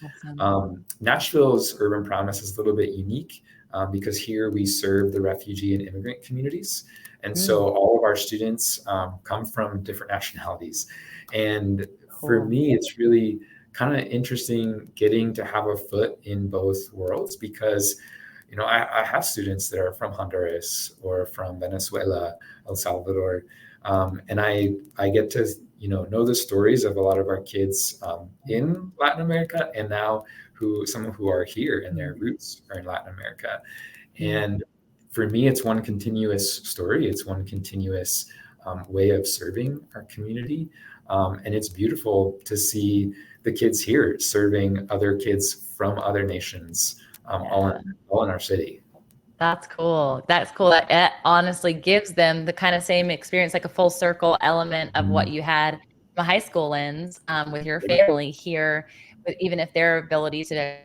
Awesome. Nashville's urban promise is a little bit unique because here we serve the refugee and immigrant communities. And so all of our students come from different nationalities. And for Cool. me, it's really kind of interesting getting to have a foot in both worlds because, I have students that are from Honduras or from Venezuela, El Salvador, and I get to, know the stories of a lot of our kids in Latin America and now some who are here and their roots are in Latin America. And for me, it's one continuous story. It's one continuous way of serving our community. And it's beautiful to see the kids here serving other kids from other nations, all in our city. That's cool. That's cool. That it honestly gives them the kind of same experience, like a full circle element of what you had from a high school lens with your family here. But even if their ability to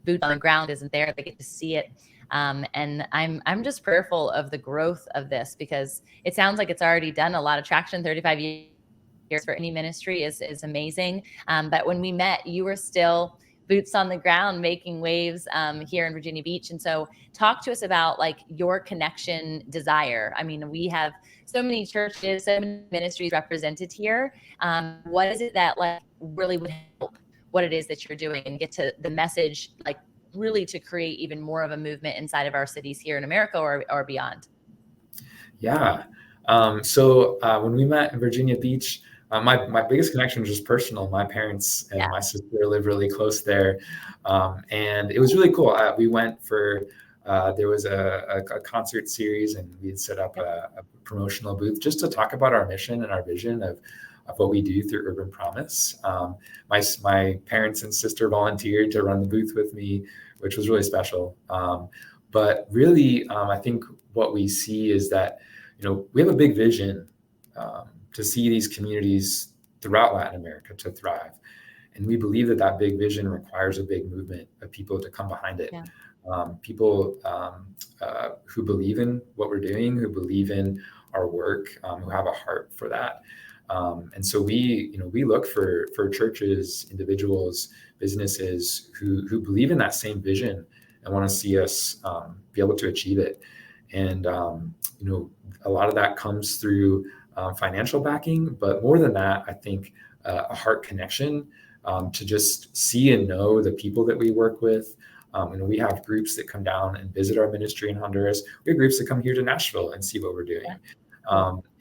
boots on the ground isn't there, they get to see it. And I'm just prayerful of the growth of this because it sounds like it's already done a lot of traction. 35 years for any ministry is amazing. But when we met, you were still boots on the ground making waves here in Virginia Beach. And so talk to us about like your connection desire. I mean, we have so many churches, so many ministries represented here. What is it that like really would help what it is that you're doing and get to the message, like really to create even more of a movement inside of our cities here in America or beyond? Yeah. So when we met in Virginia Beach, my biggest connection was just personal. My parents and my sister live really close there. And it was really cool. We went for, there was a concert series and we had set up a promotional booth just to talk about our mission and our vision of what we do through Urban Promise. My parents and sister volunteered to run the booth with me, which was really special. But really, I think what we see is that, we have a big vision to see these communities throughout Latin America to thrive. And we believe that big vision requires a big movement of people to come behind it. People who believe in what we're doing, who believe in our work, who have a heart for that. And so we look for churches, individuals, businesses who believe in that same vision and want to see us be able to achieve it. And, a lot of that comes through financial backing, but more than that, I think a heart connection to just see and know the people that we work with. We have groups that come down and visit our ministry in Honduras. We have groups that come here to Nashville and see what we're doing.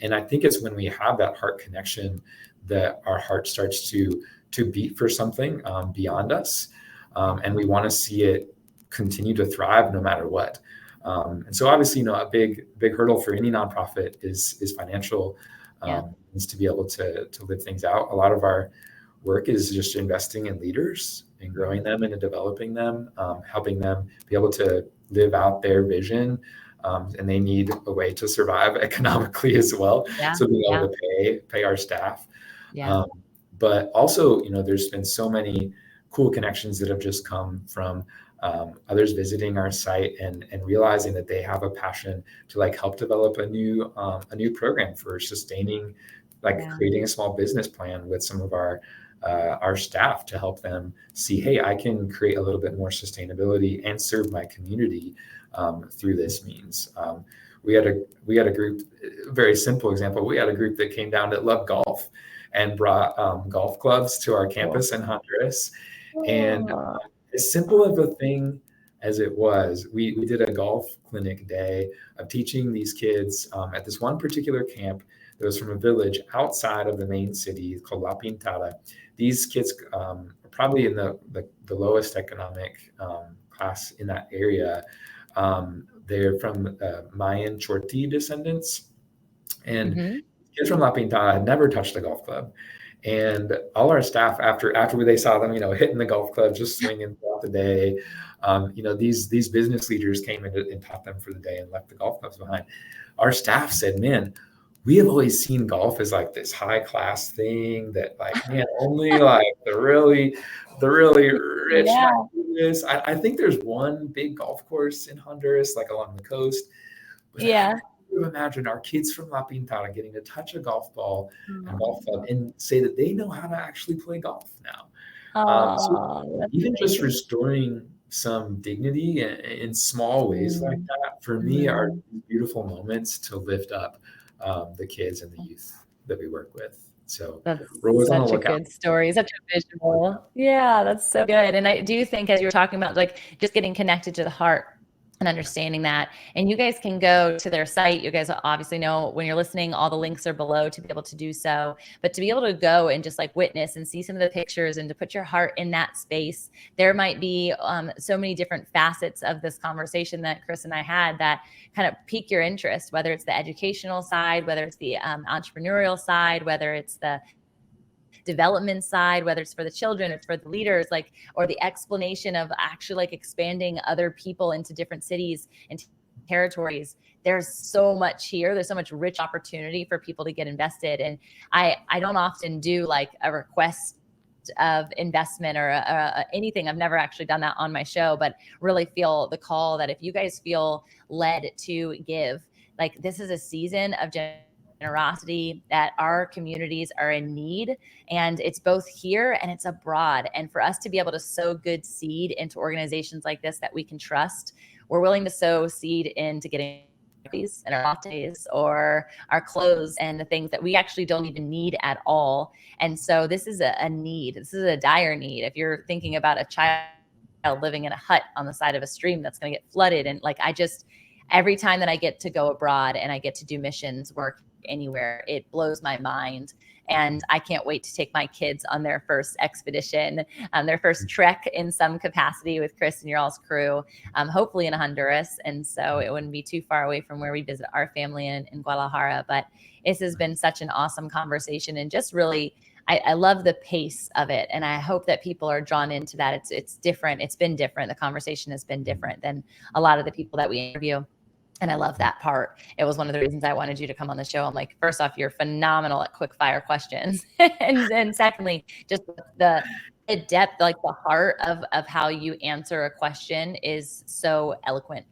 And I think it's when we have that heart connection that our heart starts to beat for something beyond us. And we want to see it continue to thrive no matter what. And so obviously, a big hurdle for any nonprofit is financial, is to be able to live things out. A lot of our work is just investing in leaders and growing them and developing them, helping them be able to live out their vision. And they need a way to survive economically as well. So being able to pay our staff. But also, there's been so many cool connections that have just come from others visiting our site and realizing that they have a passion to help develop a new program for sustaining, creating a small business plan with some of our staff to help them see, hey, I can create a little bit more sustainability and serve my community through this means. We had a group, very simple example. We had a group that came down that loved golf and brought golf clubs to our campus in Honduras. And as simple of a thing as it was, we did a golf clinic day of teaching these kids at this one particular camp that was from a village outside of the main city called La Pintada. These kids are probably in the lowest economic class in that area. They're from Mayan Chorti descendants. And kids from La Pintada had never touched a golf club. And all our staff, after they saw them, hitting the golf club, just swinging throughout the day, these business leaders came in and taught them for the day and left the golf clubs behind. Our staff said, man, we have always seen golf as this high class thing that only the really rich do this. I think there's one big golf course in Honduras, along the coast. But imagine our kids from La Pintada getting to touch a golf ball and golf club and say that they know how to actually play golf now. So Oh, that's even just amazing. restoring some dignity in small ways like Mm, that, for me, are mhm. beautiful moments to lift up the kids and the youth that we work with. So we're That's always on the such a lookout. good story, such a visual. Yeah, that's so good. And I do think as you were talking about like just getting connected to the heart and understanding that, and you guys can go to their site. You guys obviously know when you're listening, all the links are below to be able to do so. But to be able to go and just like witness and see some of the pictures and to put your heart in that space, there might be so many different facets of this conversation that Kris and I had that kind of pique your interest, whether it's the educational side, whether it's the entrepreneurial side, whether it's the development side, whether it's for the children, it's for the leaders, like, or the explanation of actually like expanding other people into different cities and territories. There's so much here. There's so much rich opportunity for people to get invested. And I don't often do like a request of investment or anything. I've never actually done that on my show, but really feel the call that if you guys feel led to give, like this is a season of generosity that our communities are in need, and it's both here and it's abroad. And for us to be able to sow good seed into organizations like this that we can trust, we're willing to sow seed into getting and our lattes or our clothes and the things that we actually don't even need at all. And so this is a need. This is a dire need. If you're thinking about a child living in a hut on the side of a stream that's going to get flooded, and like every time that I get to go abroad and I get to do missions work anywhere, it blows my mind. And I can't wait to take my kids on their first expedition, their first trek in some capacity with Kris and your all's crew, hopefully in Honduras. And so it wouldn't be too far away from where we visit our family in Guadalajara. But this has been such an awesome conversation, and just really, I love the pace of it. And I hope that people are drawn into that. It's different. It's been different. The conversation has been different than a lot of the people that we interview. And I love that part. It was one of the reasons I wanted you to come on the show. I'm like, first off, you're phenomenal at quick fire questions. And then secondly, just the depth, like the heart of how you answer a question is so eloquent.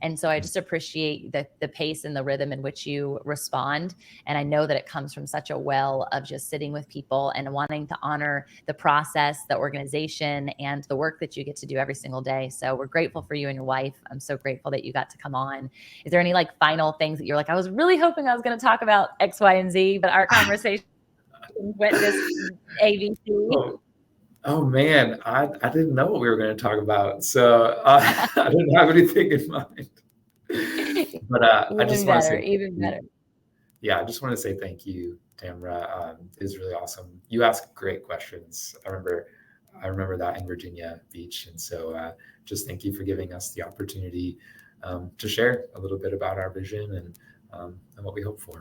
And so I just appreciate the pace and the rhythm in which you respond. And I know that it comes from such a well of just sitting with people and wanting to honor the process, the organization, and the work that you get to do every single day. So we're grateful for you and your wife. I'm so grateful that you got to come on. Is there any like final things that you're like, I was really hoping I was going to talk about X, Y, and Z, but our conversation went this ABC? Oh, oh man, I didn't know what we were going to talk about, so I didn't have anything in mind. But I just Even want to better, say thank even you. better. Yeah, I just want to say thank you, Tamara. It was really awesome. You asked great questions. I remember that in Virginia Beach, and so just thank you for giving us the opportunity to share a little bit about our vision and what we hope for.